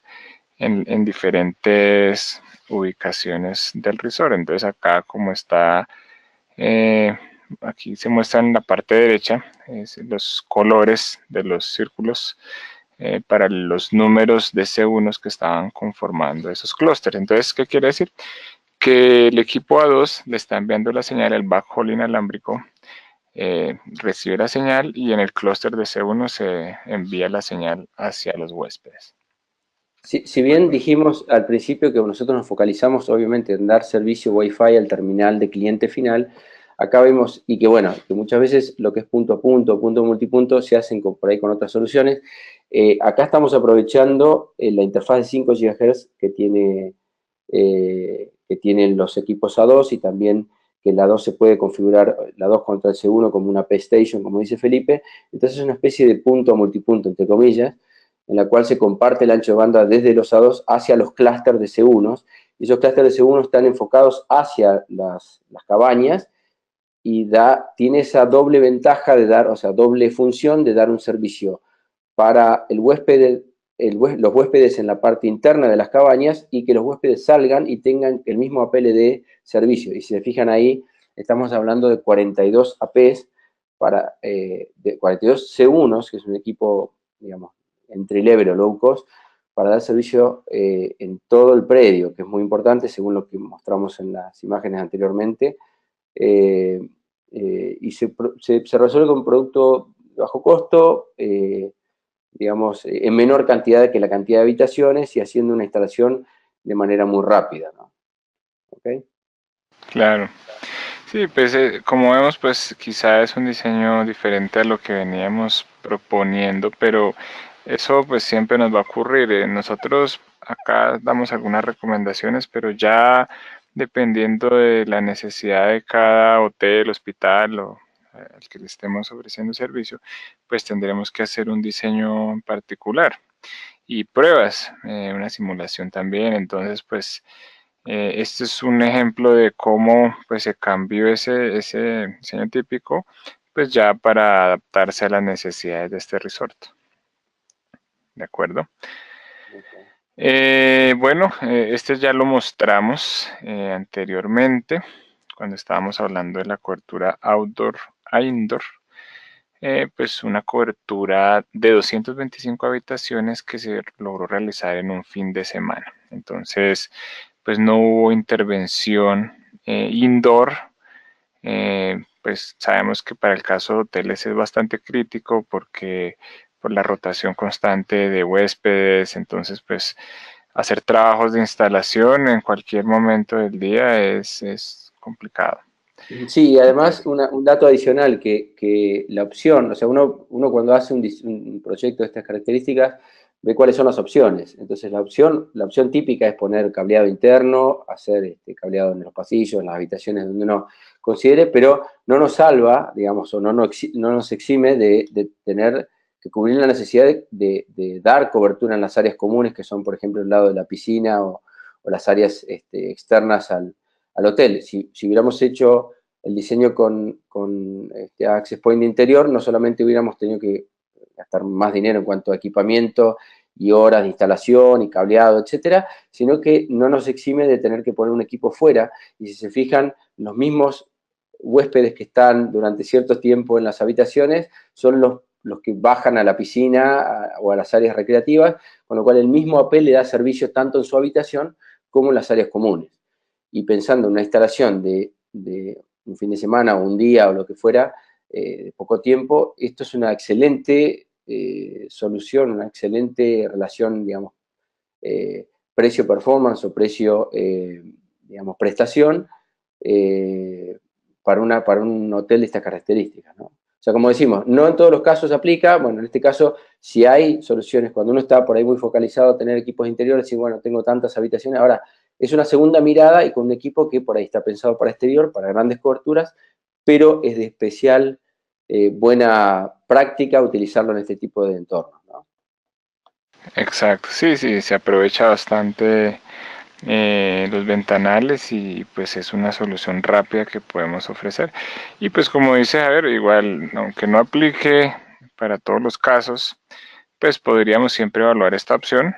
en diferentes ubicaciones del resort. Entonces acá como está, aquí se muestra en la parte derecha los colores de los círculos para los números de C1 que estaban conformando esos clústeres. Entonces, ¿qué quiere decir? Que el equipo A2 le está enviando la señal, el backhaul inalámbrico recibe la señal y en el clúster de C1 se envía la señal hacia los huéspedes. Si bien dijimos al principio que nosotros nos focalizamos obviamente en dar servicio Wi-Fi al terminal de cliente final, acá vemos, y que bueno, que muchas veces lo que es punto a punto, punto multipunto, se hacen por ahí con otras soluciones. Acá estamos aprovechando la interfaz de 5 GHz que tienen los equipos A2 y también que la 2 se puede configurar, la 2 contra el C1 como una P-Station, como dice Felipe. Entonces es una especie de punto a multipunto, entre comillas, en la cual se comparte el ancho de banda desde los A2 hacia los clústeres de C1. Y esos clústeres de C1 están enfocados hacia las cabañas y tiene esa doble ventaja de dar, o sea, doble función de dar un servicio para el huésped, los huéspedes en la parte interna de las cabañas y que los huéspedes salgan y tengan el mismo APL de servicio. Y si se fijan ahí, estamos hablando de 42 APs de 42 C1s, que es un equipo, digamos, entry level o low cost, para dar servicio en todo el predio, que es muy importante, según lo que mostramos en las imágenes anteriormente. Y se resuelve con un producto de bajo costo, digamos, en menor cantidad que la cantidad de habitaciones y haciendo una instalación de manera muy rápida, ¿no? ¿Okay? Claro. Sí, pues como vemos, pues quizá es un diseño diferente a lo que veníamos proponiendo, pero eso pues siempre nos va a ocurrir. Nosotros acá damos algunas recomendaciones, pero ya dependiendo de la necesidad de cada hotel, hospital o al que le estemos ofreciendo servicio, pues tendremos que hacer un diseño en particular y pruebas, una simulación también. Entonces, pues este es un ejemplo de cómo pues, se cambió ese diseño típico pues ya para adaptarse a las necesidades de este resort. ¿De acuerdo? Okay. Bueno, este ya lo mostramos anteriormente cuando estábamos hablando de la cobertura outdoor a indoor. Pues una cobertura de 225 habitaciones que se logró realizar en un fin de semana. Entonces, pues no hubo intervención indoor. Pues sabemos que para el caso de hoteles es bastante crítico porque por la rotación constante de huéspedes, entonces pues hacer trabajos de instalación en cualquier momento del día es complicado. Sí, y además un dato adicional, que la opción, o sea, uno cuando hace un proyecto de estas características, ve cuáles son las opciones. Entonces, la opción típica es poner cableado interno, hacer cableado en los pasillos, en las habitaciones donde uno considere, pero no nos salva, digamos, o no nos exime de tener que cubrir la necesidad de dar cobertura en las áreas comunes, que son, por ejemplo, el lado de la piscina o las áreas externas al hotel. Si hubiéramos hecho el diseño con Access Point de interior, no solamente hubiéramos tenido que gastar más dinero en cuanto a equipamiento y horas de instalación y cableado, etcétera, sino que no nos exime de tener que poner un equipo fuera. Y si se fijan, los mismos huéspedes que están durante cierto tiempo en las habitaciones son los que bajan a la piscina o a las áreas recreativas, con lo cual el mismo AP le da servicio tanto en su habitación como en las áreas comunes. Y pensando en una instalación de un fin de semana o un día o lo que fuera, de poco tiempo, esto es una excelente solución, una excelente relación, digamos, precio-performance o precio, digamos, prestación para un hotel de estas características, ¿no? O sea, como decimos, no en todos los casos se aplica. Bueno, en este caso, si hay soluciones, cuando uno está por ahí muy focalizado a tener equipos interiores, y bueno, tengo tantas habitaciones, ahora es una segunda mirada y con un equipo que por ahí está pensado para exterior, para grandes coberturas, pero es de especial buena práctica utilizarlo en este tipo de entornos, ¿no? Exacto, sí, sí, se aprovecha bastante los ventanales y pues es una solución rápida que podemos ofrecer. Y pues como dice Javier, igual, aunque no aplique para todos los casos, pues podríamos siempre evaluar esta opción.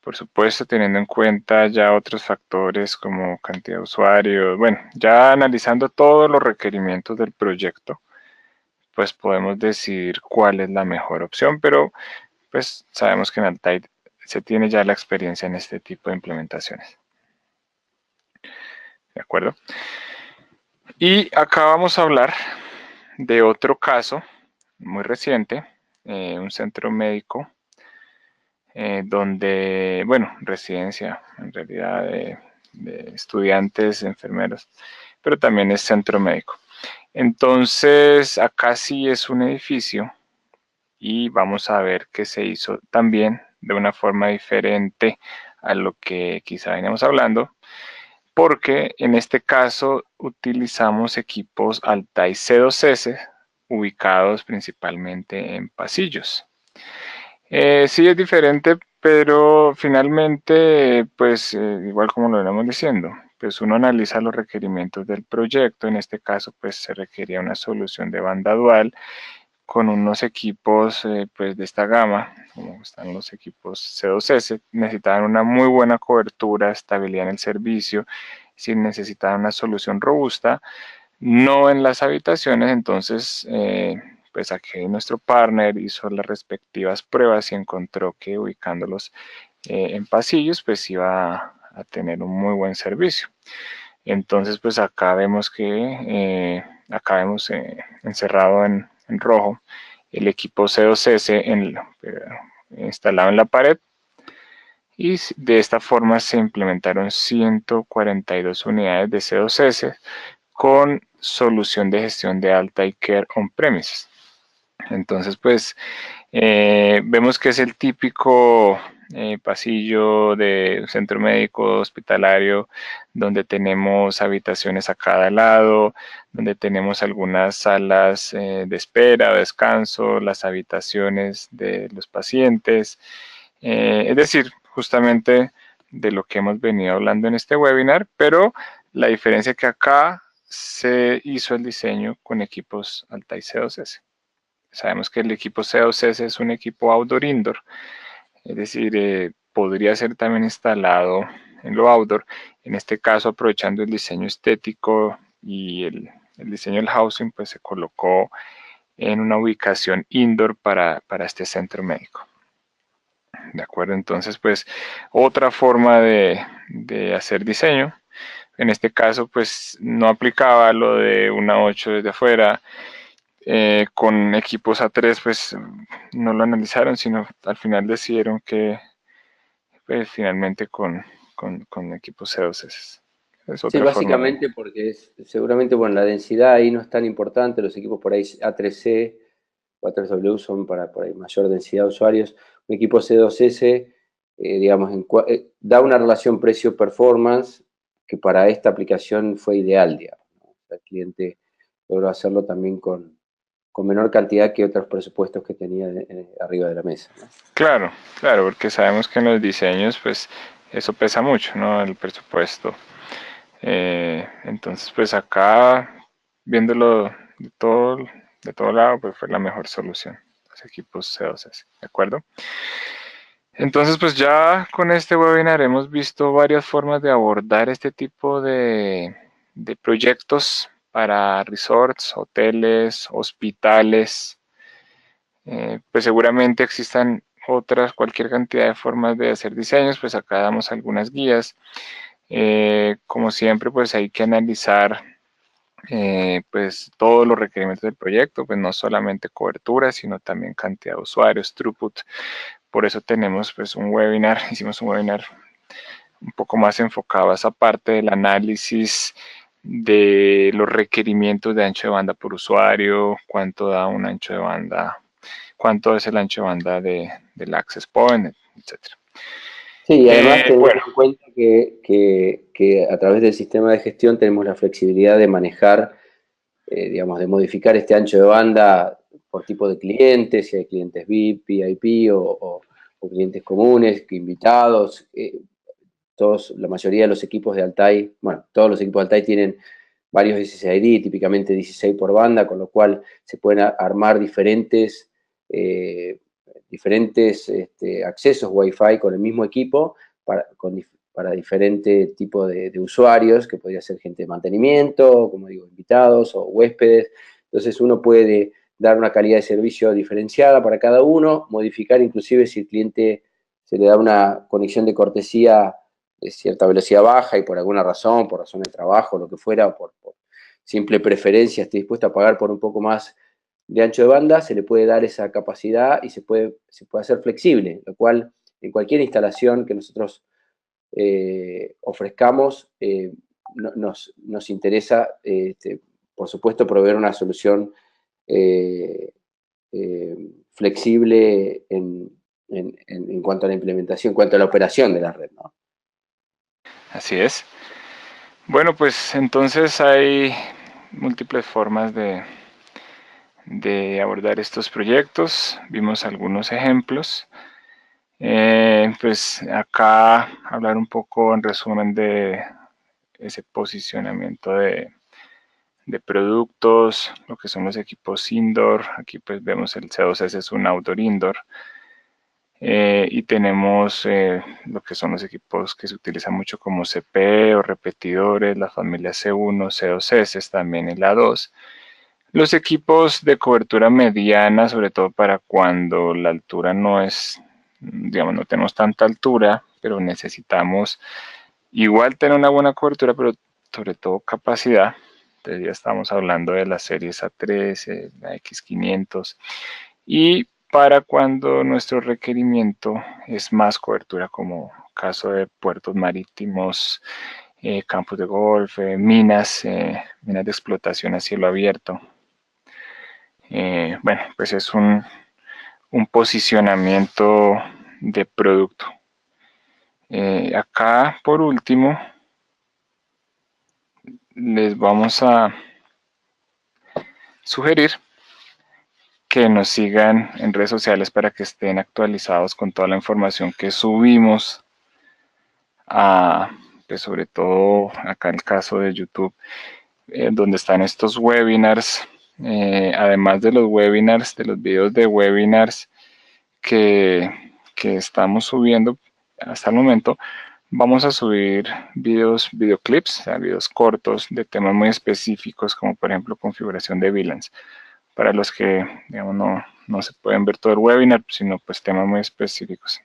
Por supuesto, teniendo en cuenta ya otros factores como cantidad de usuarios, bueno, ya analizando todos los requerimientos del proyecto, pues podemos decidir cuál es la mejor opción, pero pues sabemos que en Altair se tiene ya la experiencia en este tipo de implementaciones. ¿De acuerdo? Y acá vamos a hablar de otro caso muy reciente, un centro médico donde, bueno, residencia en realidad de estudiantes, enfermeros, pero también es centro médico. Entonces, acá sí es un edificio y vamos a ver que se hizo también de una forma diferente a lo que quizá veníamos hablando, porque en este caso utilizamos equipos Altai C2S ubicados principalmente en pasillos. Sí es diferente, pero finalmente, pues igual como lo veníamos diciendo, pues uno analiza los requerimientos del proyecto. En este caso, pues se requería una solución de banda dual con unos equipos pues de esta gama, como están los equipos C2S, necesitaban una muy buena cobertura, estabilidad en el servicio, si necesitaban una solución robusta, no en las habitaciones. Entonces pues aquí nuestro partner hizo las respectivas pruebas y encontró que ubicándolos en pasillos pues iba a tener un muy buen servicio. Entonces pues acá vemos que encerrado en rojo el equipo C2S instalado en la pared, y de esta forma se implementaron 142 unidades de C2S con solución de gestión de alta y care on-premises. Entonces, pues, vemos que es el típico pasillo de un centro médico hospitalario donde tenemos habitaciones a cada lado, donde tenemos algunas salas de espera o descanso, las habitaciones de los pacientes, es decir, justamente de lo que hemos venido hablando en este webinar, pero la diferencia es que acá se hizo el diseño con equipos Altai C2S. Sabemos que el equipo C2S es un equipo outdoor-indoor, es decir, podría ser también instalado en lo outdoor, en este caso aprovechando el diseño estético y el diseño del housing, pues se colocó en una ubicación indoor para este centro médico. ¿De acuerdo? Entonces, pues, otra forma de hacer diseño. En este caso, pues, no aplicaba lo de una 8 desde afuera. Con equipos A3, pues, no lo analizaron, sino al final decidieron que, pues, finalmente con equipos C2S. Es Sí, otra forma de... básicamente porque seguramente, bueno, la densidad ahí no es tan importante, los equipos por ahí A3C o A3W son para por ahí mayor densidad de usuarios. Un equipo C2S, digamos, da una relación precio-performance que para esta aplicación fue ideal, digamos, ¿no? O sea, el cliente logró hacerlo también con menor cantidad que otros presupuestos que tenía arriba de la mesa, ¿no? Claro, claro, porque sabemos que en los diseños, pues, eso pesa mucho, ¿no? El presupuesto. Entonces, pues acá, viéndolo de todo lado, pues fue la mejor solución. Los equipos C2S, ¿de acuerdo? Entonces, pues ya con este webinar hemos visto varias formas de abordar este tipo de proyectos para resorts, hoteles, hospitales. Pues seguramente existan otras, cualquier cantidad de formas de hacer diseños, pues acá damos algunas guías. Como siempre, pues hay que analizar pues todos los requerimientos del proyecto, pues no solamente cobertura, sino también cantidad de usuarios, throughput. Por eso tenemos pues un webinar, hicimos un webinar un poco más enfocado a esa parte del análisis de los requerimientos de ancho de banda por usuario, cuánto da un ancho de banda, cuánto es el ancho de banda del access point, etcétera. Sí, y además teniendo Bueno, en cuenta que a través del sistema de gestión tenemos la flexibilidad de manejar, digamos, de modificar este ancho de banda por tipo de clientes, si hay clientes VIP, VIP o clientes comunes, invitados. la mayoría de los equipos de Altai, bueno, todos los equipos de Altai tienen varios SSID, típicamente 16 por banda, con lo cual se pueden armar diferentes accesos Wi-Fi con el mismo equipo para diferente tipo de usuarios, que podría ser gente de mantenimiento, como digo, invitados o huéspedes. Entonces uno puede dar una calidad de servicio diferenciada para cada uno, modificar inclusive si el cliente se le da una conexión de cortesía de cierta velocidad baja y por alguna razón, por razón de trabajo, lo que fuera, o por simple preferencia, esté dispuesto a pagar por un poco más de ancho de banda, se le puede dar esa capacidad y se puede hacer flexible, lo cual en cualquier instalación que nosotros ofrezcamos, nos interesa, por supuesto, proveer una solución flexible en cuanto a la implementación, en cuanto a la operación de la red, ¿no? Así es. Bueno, pues entonces hay múltiples formas de abordar estos proyectos. Vimos algunos ejemplos. Pues acá hablar un poco en resumen de ese posicionamiento de productos, lo que son los equipos indoor. Aquí pues vemos el C2S es un outdoor indoor. Y tenemos lo que son los equipos que se utilizan mucho como CP o repetidores, la familia C1, C2S, también el A2. Los equipos de cobertura mediana, sobre todo para cuando la altura no es, digamos, no tenemos tanta altura, pero necesitamos igual tener una buena cobertura, pero sobre todo capacidad. Entonces ya estamos hablando de las series A3, la X500, y para cuando nuestro requerimiento es más cobertura, como caso de puertos marítimos, campos de golf, minas de explotación a cielo abierto. Bueno, pues es un posicionamiento de producto. Acá, por último, les vamos a sugerir que nos sigan en redes sociales para que estén actualizados con toda la información que subimos, pues sobre todo acá en el caso de YouTube, donde están estos webinars, además de los webinars, de los videos de webinars que estamos subiendo hasta el momento. Vamos a subir videoclips, o sea, videos cortos de temas muy específicos, como por ejemplo configuración de VLANs, para los que, digamos, no se pueden ver todo el webinar, sino pues temas muy específicos.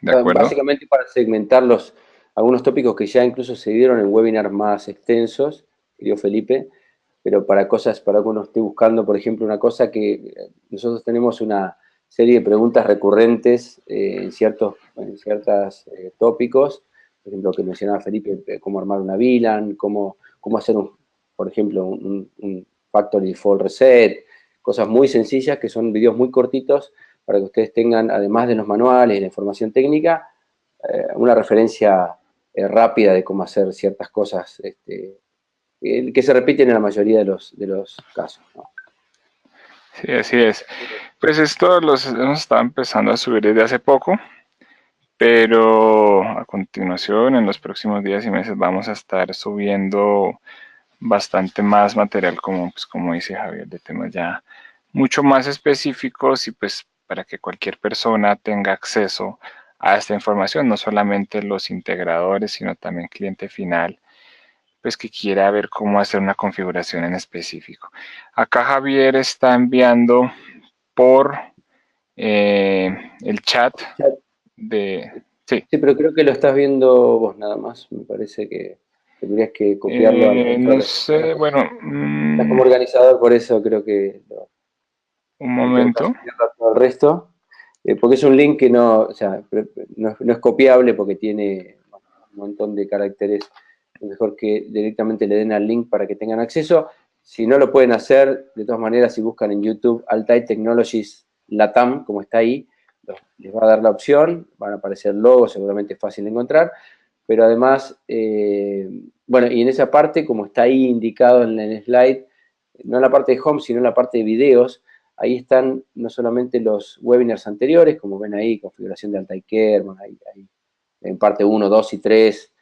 ¿De acuerdo? Básicamente para segmentar algunos tópicos que ya incluso se dieron en webinars más extensos, querido Felipe, pero para que uno esté buscando, por ejemplo, una cosa que nosotros tenemos una serie de preguntas recurrentes en ciertos tópicos, por ejemplo, lo que mencionaba Felipe, cómo armar una VLAN, cómo hacer, por ejemplo, un factory default reset, cosas muy sencillas que son videos muy cortitos para que ustedes tengan, además de los manuales y la información técnica, una referencia rápida de cómo hacer ciertas cosas que se repiten en la mayoría de los casos, ¿no? Sí, así es. Pues esto los hemos estado empezando a subir desde hace poco, pero a continuación, en los próximos días y meses, vamos a estar subiendo bastante más material, como dice Javier, de temas ya mucho más específicos y pues para que cualquier persona tenga acceso a esta información, no solamente los integradores, sino también cliente final, pues que quiera ver cómo hacer una configuración en específico. Acá Javier está enviando por el chat de... Sí. Sí, pero creo que lo estás viendo vos nada más. Me parece que tendrías que copiarlo al resto de No los... sé, bueno, Estás como organizador, por eso creo que un le preguntas momento. a todo el resto. Porque es un link que no, o sea, no es copiable porque tiene un montón de caracteres. Es mejor que directamente le den al link para que tengan acceso. Si no lo pueden hacer, de todas maneras, si buscan en YouTube Altai Technologies Latam, como está ahí, les va a dar la opción, van a aparecer logos, seguramente es fácil de encontrar, pero además, bueno, y en esa parte, como está ahí indicado en el slide, no en la parte de home, sino en la parte de videos, ahí están no solamente los webinars anteriores, como ven ahí, configuración de Altai Kerman, hay en parte 1, 2 y 3.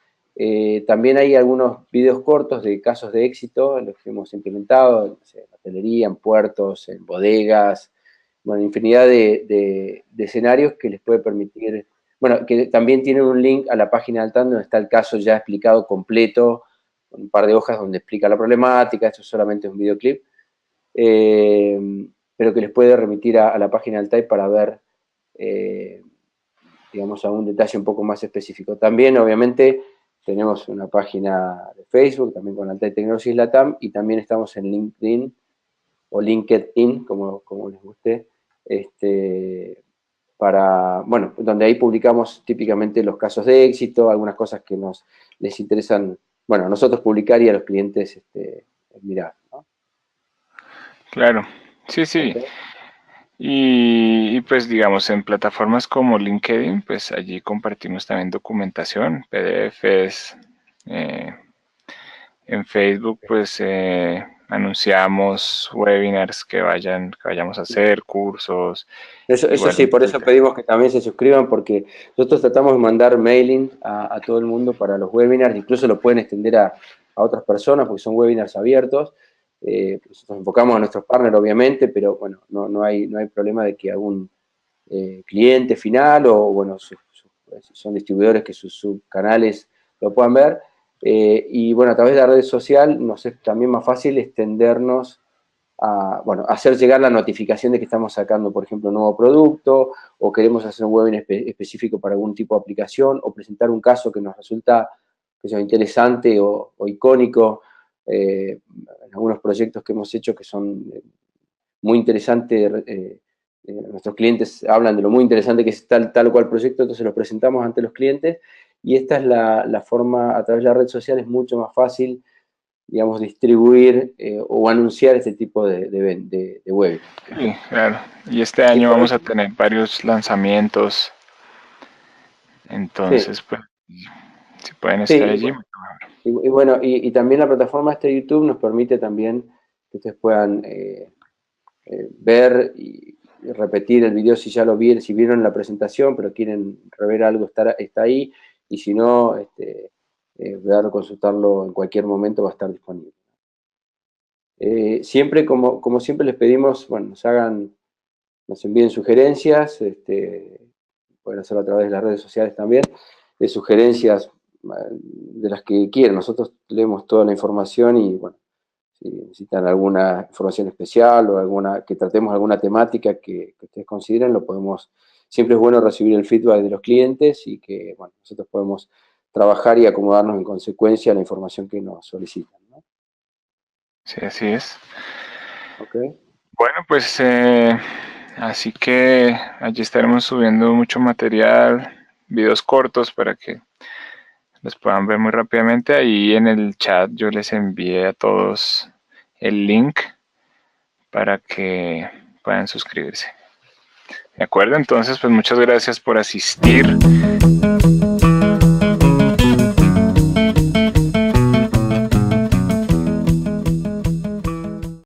También hay algunos videos cortos de casos de éxito, los que hemos implementado, no sé, en hotelería, en puertos, en bodegas, bueno, infinidad de escenarios que les puede permitir, bueno, que también tienen un link a la página del TAN donde está el caso ya explicado completo, con un par de hojas donde explica la problemática, esto solamente es un videoclip, pero que les puede remitir a la página del TAI para ver, digamos, algún detalle un poco más específico. También, obviamente, tenemos una página de Facebook, también con Altai Technologies Latam, y también estamos en LinkedIn, o LinkedIn, como les guste, bueno, donde ahí publicamos típicamente los casos de éxito, algunas cosas que les interesan, bueno, a nosotros publicar y a los clientes mirar, ¿no? Claro, sí, sí. Okay. Y pues digamos en plataformas como LinkedIn, pues allí compartimos también documentación, PDFs. eh, en Facebook pues anunciamos webinars que vayamos a hacer, cursos, Eso sí, igualmente por pues, eso pedimos que también se suscriban, porque nosotros tratamos de mandar mailing a todo el mundo para los webinars, incluso lo pueden extender a otras personas, porque son webinars abiertos. Nosotros enfocamos a nuestros partners, obviamente, pero bueno, no hay problema de que algún cliente final o, bueno, si son distribuidores que sus canales lo puedan ver. Y bueno, a través de la red social nos es también más fácil extendernos bueno, hacer llegar la notificación de que estamos sacando, por ejemplo, un nuevo producto, o queremos hacer un webinar específico para algún tipo de aplicación, o presentar un caso que nos resulta que sea interesante o icónico. En algunos proyectos que hemos hecho que son muy interesantes, nuestros clientes hablan de lo muy interesante que es tal o cual proyecto, entonces lo presentamos ante los clientes, y esta es la forma, a través de la red social es mucho más fácil, digamos, distribuir o anunciar este tipo de webinars. sí, claro. Y este Y año por vamos otro, a tener varios lanzamientos, sí, entonces pues si pueden sí, estar allí. y bueno, y también la plataforma de YouTube nos permite también que ustedes puedan ver y repetir el video si ya lo vieron, si vieron la presentación, pero quieren rever algo, está ahí, y si no, verlo, consultarlo en cualquier momento, va a estar disponible. Siempre, como siempre les pedimos, bueno, nos envíen sugerencias, pueden hacerlo a través de las redes sociales también, de sugerencias de las que quieran. Nosotros leemos toda la información y, bueno, si necesitan alguna información especial o que tratemos alguna temática que ustedes consideren, lo podemos. Siempre es bueno recibir el feedback de los clientes y que, bueno, nosotros podemos trabajar y acomodarnos en consecuencia a la información que nos solicitan, ¿no? Sí, así es. ¿Ok? Bueno, pues así que allí estaremos subiendo mucho material, videos cortos para que los puedan ver muy rápidamente. Ahí en el chat yo les envié a todos el link para que puedan suscribirse. ¿De acuerdo? Entonces, pues muchas gracias por asistir.